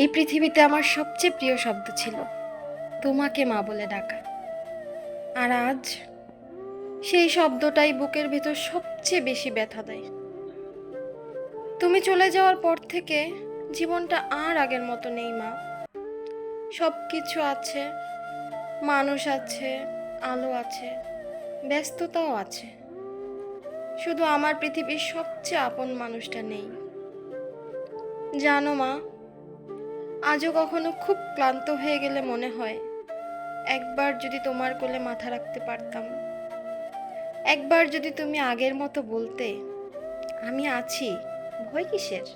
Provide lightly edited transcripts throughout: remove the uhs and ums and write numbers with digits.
এই পৃথিবীতে আমার সবচেয়ে প্রিয় শব্দ ছিল তোমাকে মা বলে ডাকা। আর আজ সেই শব্দটাই বুকের ভেতর সবচেয়ে বেশি ব্যথা দেয়। তুমি চলে যাওয়ার পর থেকে জীবনটা আর আগের মতো নেই মা। সব কিছু আছে, মানুষ আছে, আলো আছে, ব্যস্ততাও আছে, শুধু আমার পৃথিবীর সবচেয়ে আপন মানুষটা নেই। জানো মা, আজও কখনো খুব ক্লান্ত হয়ে গেলে মনে হয় একবার যদি তোমার কোলে মাথা রাখতে পারতাম, একবার যদি তুমি আগের মতো বলতে আমি আছি, ভয় কিসের।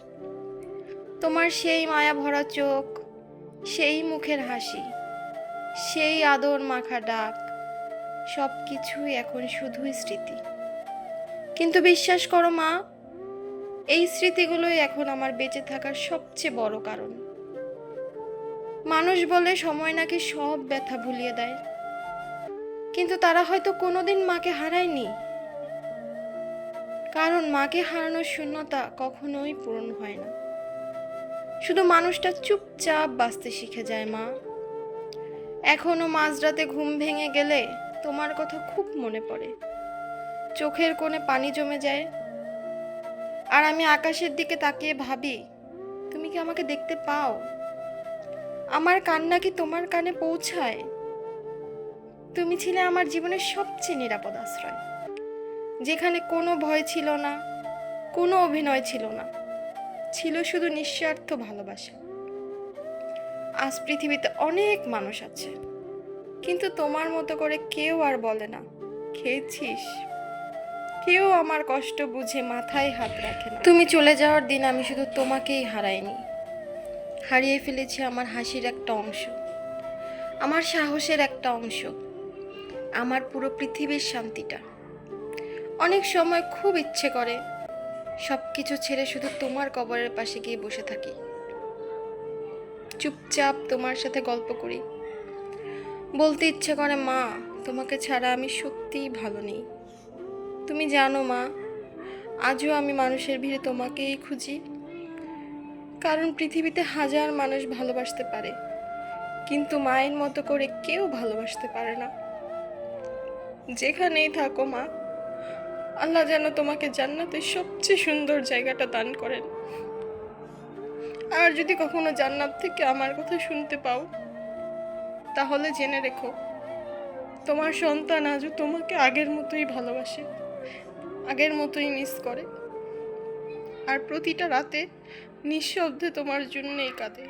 তোমার সেই মায়া ভরা চোখ, সেই মুখের হাসি, সেই আদর মাখা ডাক, সব কিছুই এখন শুধুই স্মৃতি। কিন্তু বিশ্বাস করো মা, এই স্মৃতিগুলোই এখন আমার বেঁচে থাকার সবচেয়ে বড় কারণ। মানুষ বলে সময় নাকি সব ব্যথা ভুলিয়ে দেয়, কিন্তু তারা হয়তো কোনোদিন মাকে হারায়নি। কারণ মাকে হারানোর শূন্যতা কখনোই পূরণ হয় না, শুধু মানুষটা চুপচাপ বাঁচতে শিখে যায় মা। এখনো মাঝরাতে ঘুম ভেঙে গেলে তোমার কথা খুব মনে পড়ে, চোখের কোণে পানি জমে যায়। আর আমি আকাশের দিকে তাকিয়ে ভাবি, তুমি কি আমাকে দেখতে পাও? আমার কান্না কি তোমার কানে পৌঁছায়? তুমি ছিলে আমার জীবনের সবচেয়ে নিরাপদ আশ্রয়, যেখানে কোনো ভয় ছিল না, কোনো অভিনয় ছিল না, ছিল শুধু নিঃস্বার্থ ভালোবাসা। আজ পৃথিবীতে অনেক মানুষ আছে, কিন্তু তোমার মতো করে কেউ আর বলে না খেয়েছিস। কেউ আমার কষ্ট বুঝে মাথায় হাত রাখে না। তুমি চলে যাওয়ার দিন আমি শুধু তোমাকেই হারাইনি, হারিয়ে ফেলেছি আমার হাসির একটা অংশ, আমার সাহসের একটা অংশ, আমার পুরো পৃথিবীর শান্তিটা। অনেক সময় খুব ইচ্ছে করে সব কিছু ছেড়ে শুধু তোমার কবরের পাশে গিয়ে বসে থাকি, চুপচাপ তোমার সাথে গল্প করি। বলতে ইচ্ছে করে, মা তোমাকে ছাড়া আমি সত্যিই ভালো নেই। তুমি জানো মা, আজও আমি মানুষের ভিড়ে তোমাকেই খুঁজি। কারণ পৃথিবীতে হাজার মানুষ ভালোবাসতে পারে, কিন্তু মায়ের মতো করে কেউ ভালোবাসতে পারে না। যেখানেই থাকো মা, আল্লাহ যেন তোমাকে জান্নাতের সবচেয়ে সুন্দর জায়গাটা দান করেন। আর যদি কখনো জান্নাত থেকে আমার কথা শুনতে পাও, তাহলে জেনে রেখো তোমার সন্তান আজও তোমাকে আগের মতোই ভালোবাসে, আগের মতোই মিস করে, আর প্রতিটা রাতে নিঃশব্দে তোমার জন্যই কাঁদে।